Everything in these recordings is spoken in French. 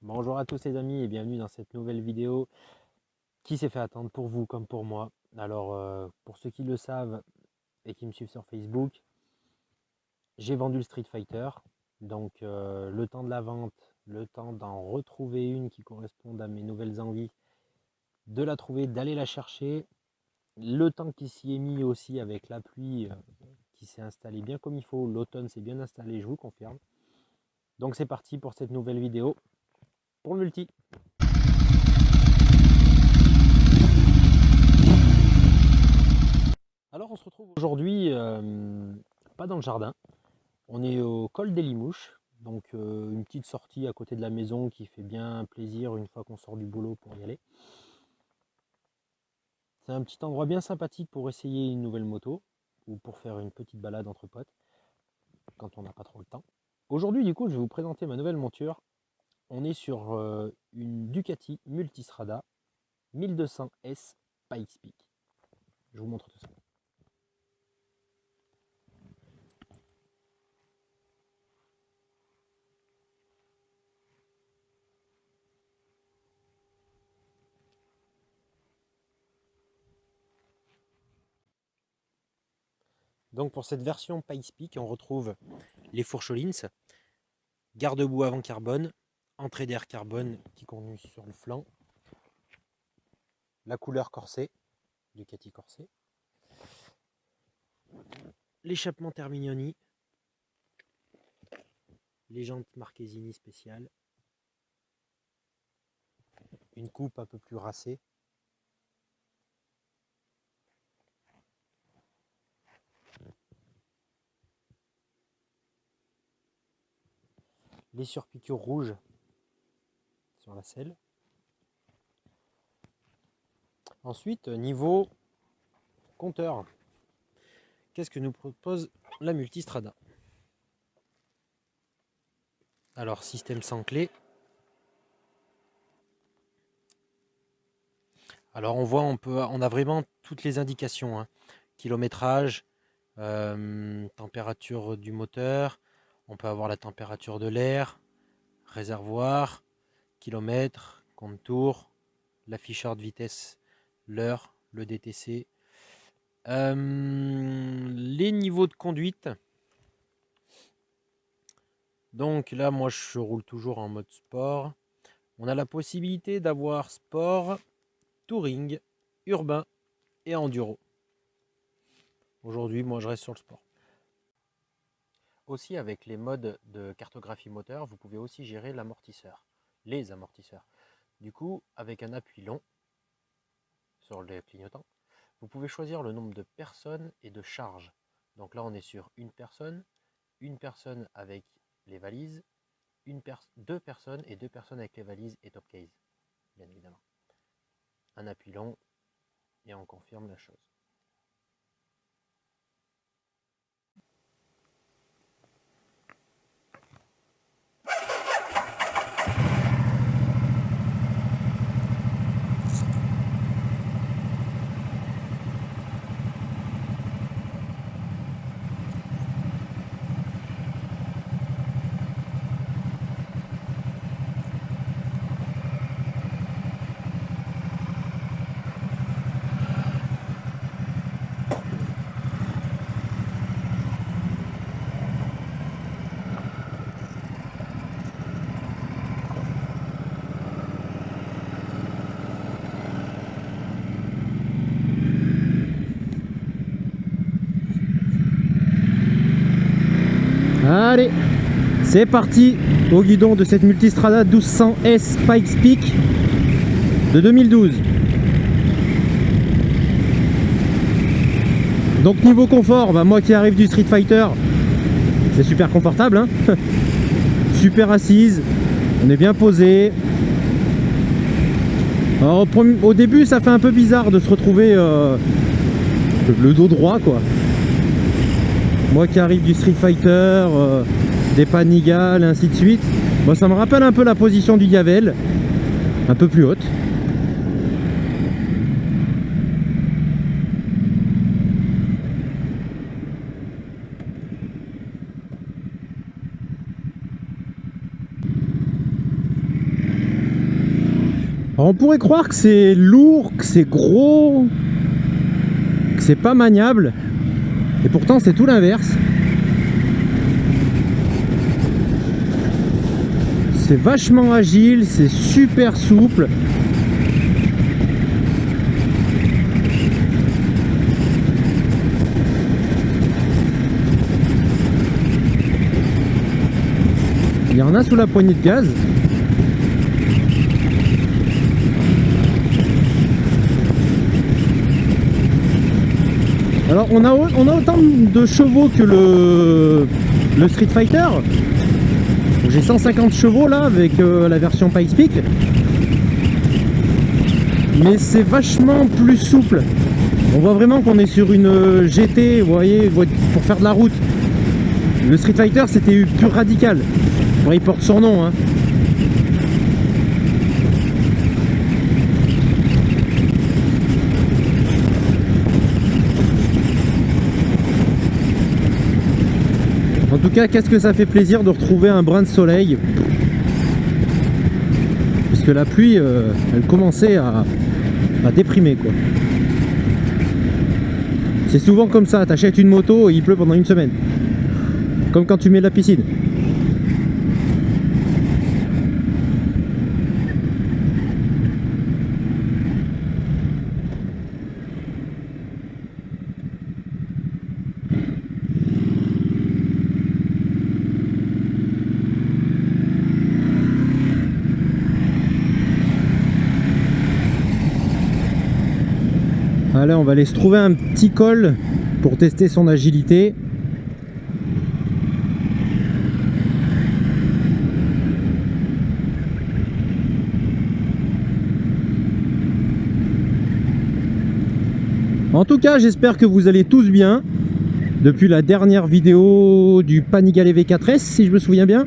Bonjour à tous les amis et bienvenue dans cette nouvelle vidéo qui s'est fait attendre pour vous comme pour moi. Alors pour ceux qui le savent et qui me suivent sur Facebook, j'ai vendu le Street Fighter. Donc le temps de la vente, le temps d'en retrouver une qui corresponde à mes nouvelles envies, de la trouver, d'aller la chercher. Le temps qui s'y est mis aussi avec la pluie qui s'est installée bien comme il faut. L'automne s'est bien installé, je vous confirme. Donc c'est parti pour cette nouvelle vidéo pour le multi. Alors on se retrouve aujourd'hui, pas dans le jardin, on est au col des Limouches, donc une petite sortie à côté de la maison qui fait bien plaisir une fois qu'on sort du boulot pour y aller. C'est un petit endroit bien sympathique pour essayer une nouvelle moto ou pour faire une petite balade entre potes quand on n'a pas trop le temps. Aujourd'hui du coup je vais vous présenter ma nouvelle monture. On est sur une Ducati Multistrada 1200S Pikes Peak. Je vous montre tout ça. Donc pour cette version Pikes Peak, on retrouve les fourches Öhlins, garde-boue avant carbone, entrée d'air carbone qui conduit sur le flanc, la couleur corsée, Ducati corsée, l'échappement Terminioni, les jantes Marchesini spéciales, une coupe un peu plus racée, les surpiqûres rouges sur la selle. Ensuite, niveau compteur, qu'est-ce que nous propose la Multistrada? Alors, système sans clé. Alors, on voit, on a vraiment toutes les indications, hein. Kilométrage, température du moteur, on peut avoir la température de l'air, réservoir, kilomètres, compte-tours, l'afficheur de vitesse, l'heure, le DTC, les niveaux de conduite. Donc là, moi, je roule toujours en mode sport. On a la possibilité d'avoir sport, touring, urbain et enduro. Aujourd'hui, moi, je reste sur le sport. Aussi, avec les modes de cartographie moteur, vous pouvez aussi gérer l'amortisseur, les amortisseurs. Du coup, avec un appui long sur le clignotant, vous pouvez choisir le nombre de personnes et de charges. Donc là, on est sur une personne avec les valises, deux personnes et deux personnes avec les valises et top case, bien évidemment. Un appui long et on confirme la chose. Allez, c'est parti au guidon de cette Multistrada 1200S Pikes Peak de 2012. Donc niveau confort, bah moi qui arrive du Street Fighter, c'est super confortable, hein. Super assise, on est bien posé. Alors au début ça fait un peu bizarre de se retrouver le dos droit quoi. Moi qui arrive du Street Fighter, des Panigales, ainsi de suite. Bon, ça me rappelle un peu la position du Yavel, un peu plus haute. Alors on pourrait croire que c'est lourd, que c'est gros, que c'est pas maniable, et pourtant c'est tout l'inverse. C'est vachement agile, c'est super souple. Il y en a sous la poignée de gaz. Alors on a autant de chevaux que le Street Fighter. J'ai 150 chevaux là avec la version Pikes Peak. Mais c'est vachement plus souple. On voit vraiment qu'on est sur une GT, vous voyez, pour faire de la route. Le Street Fighter c'était plus radical. Bon, il porte son nom, hein. En tout cas, qu'est-ce que ça fait plaisir de retrouver un brin de soleil. Parce que la pluie, elle commençait à déprimer, quoi. C'est souvent comme ça, t'achètes une moto et il pleut pendant une semaine. Comme quand tu mets de la piscine. Allez, on va aller se trouver un petit col pour tester son agilité. En tout cas, j'espère que vous allez tous bien. Depuis la dernière vidéo du Panigale V4S, si je me souviens bien.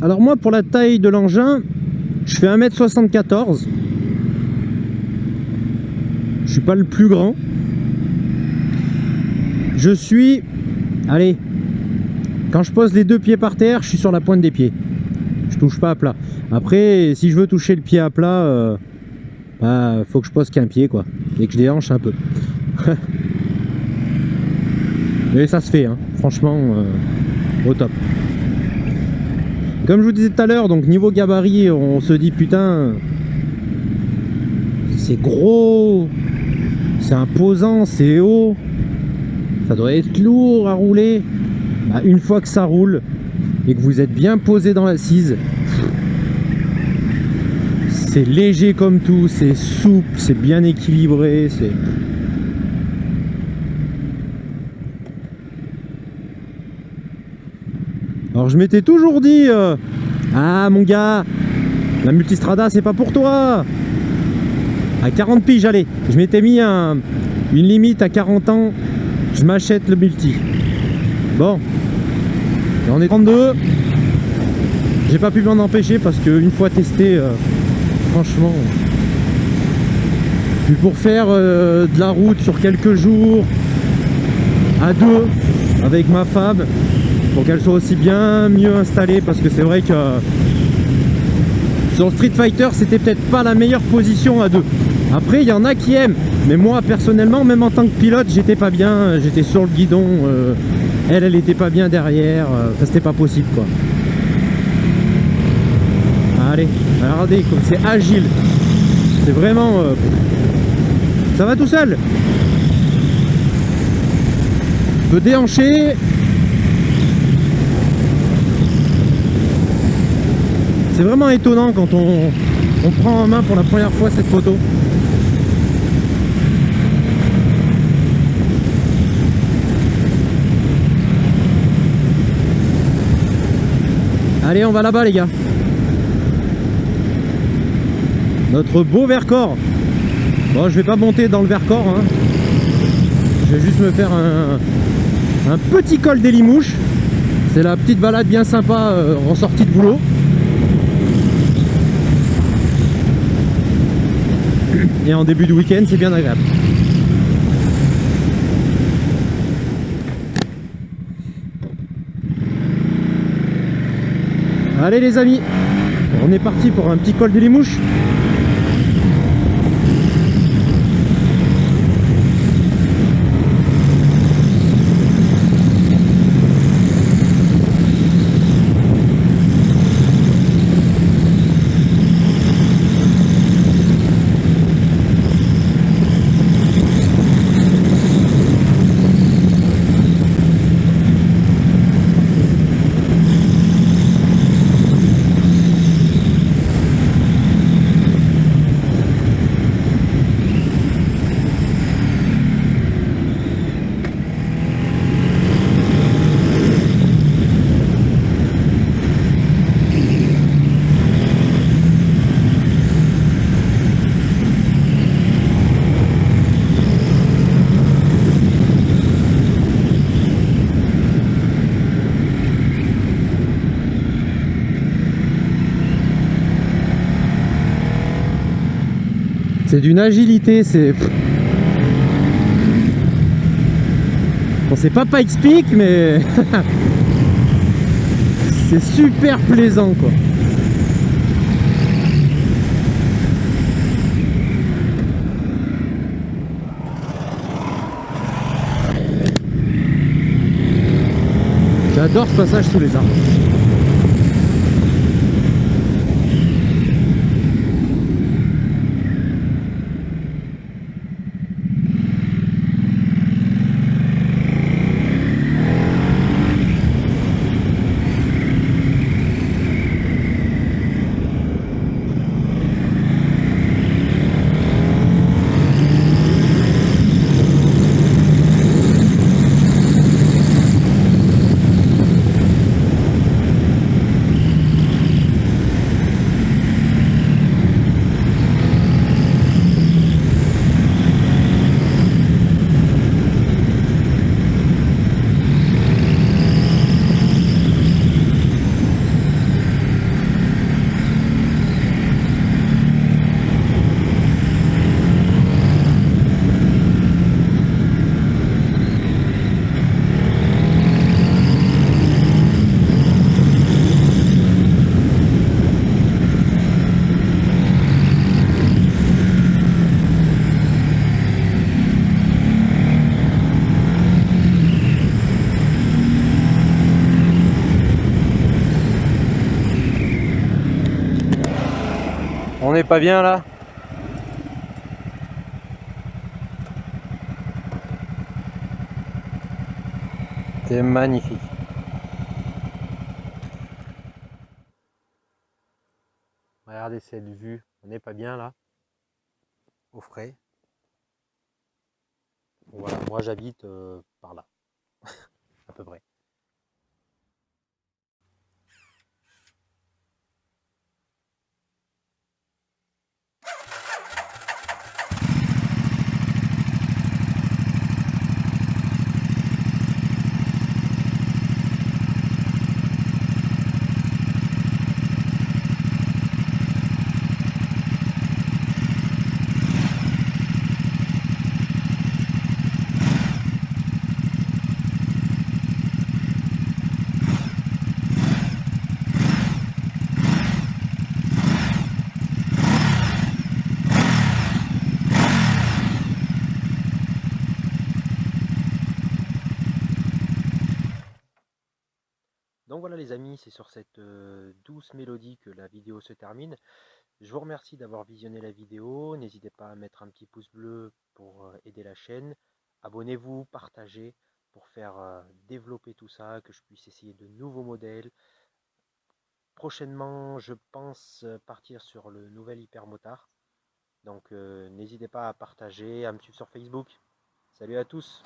Alors moi, pour la taille de l'engin, je fais 1m74. Je suis pas le plus grand. Je suis... Allez, quand je pose les deux pieds par terre, je suis sur la pointe des pieds. Je touche pas à plat. Après, si je veux toucher le pied à plat, bah, faut que je pose qu'un pied, quoi. Et que je déhanche un peu. Mais ça se fait, hein. Franchement, au top. Comme je vous disais tout à l'heure, donc niveau gabarit, on se dit putain, c'est gros, c'est imposant, c'est haut, ça doit être lourd à rouler. Bah, une fois que ça roule et que vous êtes bien posé dans l'assise, c'est léger comme tout, c'est souple, c'est bien équilibré, c'est... Alors je m'étais toujours dit ah mon gars, la multistrada c'est pas pour toi. À 40 piges, allez, je m'étais mis une limite à 40 ans, je m'achète le multi. Bon, et on est 32. J'ai pas pu m'en empêcher parce qu'une fois testé, franchement, puis pour faire de la route sur quelques jours à deux avec ma femme, pour qu'elle soit aussi bien mieux installée, parce que c'est vrai que sur Street Fighter c'était peut-être pas la meilleure position à deux. Après il y en a qui aiment, mais moi personnellement, même en tant que pilote, j'étais pas bien, j'étais sur le guidon, elle était pas bien derrière, ça c'était pas possible quoi. Allez, regardez comme c'est agile, c'est vraiment ça va tout seul. On peut déhancher. C'est vraiment étonnant quand on prend en main pour la première fois cette moto. Allez, on va là-bas les gars. Notre beau Vercors. Bon, je vais pas monter dans le Vercors, hein. Je vais juste me faire un petit col des Limouches. C'est la petite balade bien sympa en sortie de boulot. Et en début de week-end, c'est bien agréable. Allez les amis, on est parti pour un petit col des Limouches. C'est d'une agilité, c'est... Bon, c'est pas Pikes-Peak, mais... c'est super plaisant, quoi. J'adore ce passage sous les arbres. On n'est pas bien là? C'est magnifique. Regardez cette vue, on n'est pas bien là, au frais. Voilà, moi j'habite par là, à peu près. Donc voilà les amis, c'est sur cette douce mélodie que la vidéo se termine. Je vous remercie d'avoir visionné la vidéo. N'hésitez pas à mettre un petit pouce bleu pour aider la chaîne. Abonnez-vous, partagez pour faire développer tout ça, que je puisse essayer de nouveaux modèles. Prochainement, je pense partir sur le nouvel Hypermotard. Donc n'hésitez pas à partager, à me suivre sur Facebook. Salut à tous!